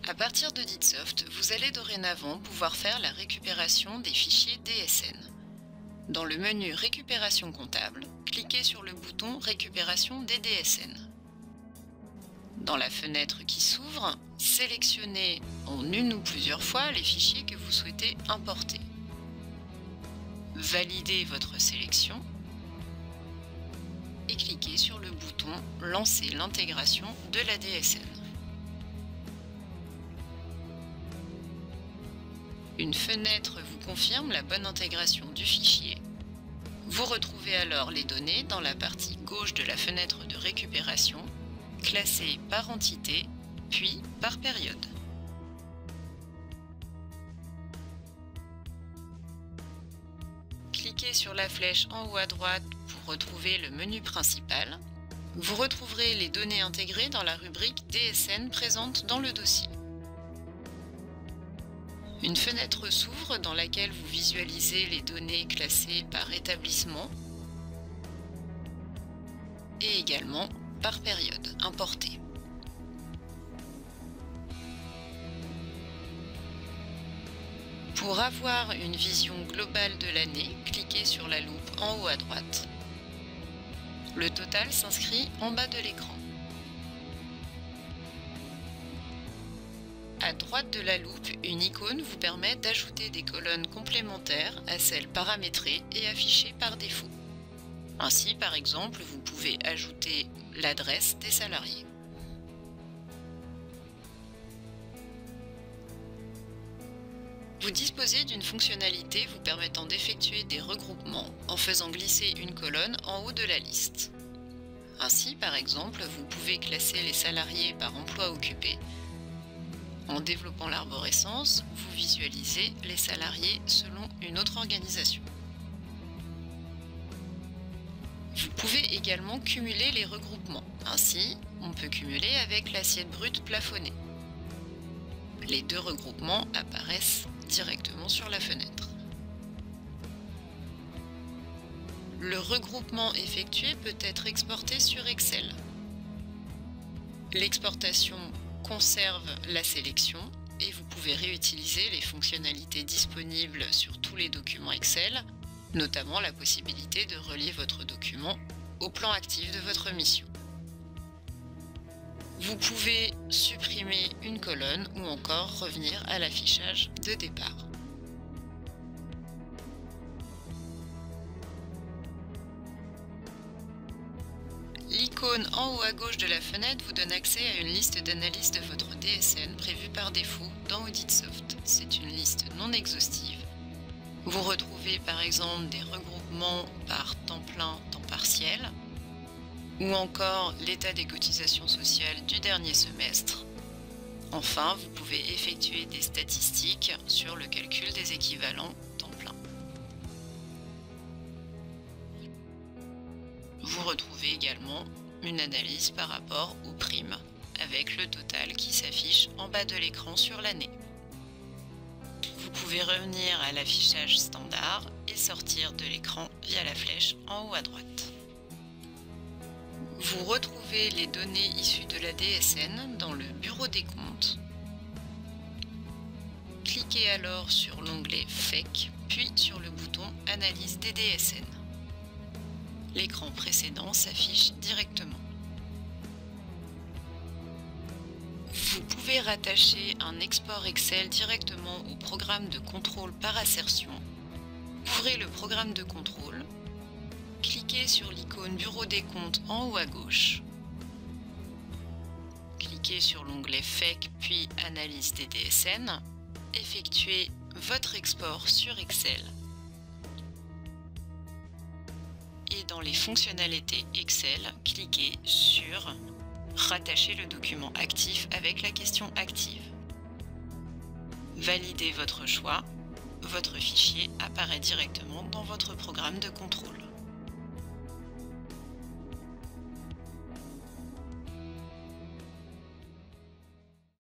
À partir d'Auditsoft, vous allez dorénavant pouvoir faire la récupération des fichiers DSN. Dans le menu Récupération comptable, cliquez sur le bouton Récupération des DSN. Dans la fenêtre qui s'ouvre, sélectionnez en une ou plusieurs fois les fichiers que vous souhaitez importer. Validez votre sélection et cliquez sur le bouton Lancer l'intégration de la DSN. Une fenêtre vous confirme la bonne intégration du fichier. Vous retrouvez alors les données dans la partie gauche de la fenêtre de récupération, classées par entité, puis par période. Cliquez sur la flèche en haut à droite pour retrouver le menu principal. Vous retrouverez les données intégrées dans la rubrique DSN présente dans le dossier. Une fenêtre s'ouvre dans laquelle vous visualisez les données classées par établissement et également par période importée. Pour avoir une vision globale de l'année, cliquez sur la loupe en haut à droite. Le total s'inscrit en bas de l'écran. À droite de la loupe, une icône vous permet d'ajouter des colonnes complémentaires à celles paramétrées et affichées par défaut. Ainsi, par exemple, vous pouvez ajouter l'adresse des salariés. Vous disposez d'une fonctionnalité vous permettant d'effectuer des regroupements en faisant glisser une colonne en haut de la liste. Ainsi, par exemple, vous pouvez classer les salariés par emploi occupé. En développant l'arborescence, vous visualisez les salariés selon une autre organisation. Vous pouvez également cumuler les regroupements. Ainsi, on peut cumuler avec l'assiette brute plafonnée. Les deux regroupements apparaissent directement sur la fenêtre. Le regroupement effectué peut être exporté sur Excel. L'exportation conserve la sélection et vous pouvez réutiliser les fonctionnalités disponibles sur tous les documents Excel, notamment la possibilité de relier votre document au plan actif de votre mission. Vous pouvez supprimer une colonne ou encore revenir à l'affichage de départ. L'icône en haut à gauche de la fenêtre vous donne accès à une liste d'analyse de votre DSN prévue par défaut dans Auditsoft. C'est une liste non exhaustive. Vous retrouvez par exemple des regroupements par temps plein, temps partiel, ou encore l'état des cotisations sociales du dernier semestre. Enfin, vous pouvez effectuer des statistiques sur le calcul des équivalents temps plein. Vous retrouvez également une analyse par rapport aux primes, avec le total qui s'affiche en bas de l'écran sur l'année. Vous pouvez revenir à l'affichage standard et sortir de l'écran via la flèche en haut à droite. Vous retrouvez les données issues de la DSN dans le bureau des comptes. Cliquez alors sur l'onglet FEC, puis sur le bouton Analyse des DSN. L'écran précédent s'affiche directement. Vous pouvez rattacher un export Excel directement au programme de contrôle par assertion. Ouvrez le programme de contrôle. Cliquez sur l'icône Bureau des comptes en haut à gauche. Cliquez sur l'onglet FEC puis Analyse des DSN. Effectuez votre export sur Excel. Et dans les fonctionnalités Excel, cliquez sur Rattacher le document actif avec la question active. Validez votre choix. Votre fichier apparaît directement dans votre programme de contrôle.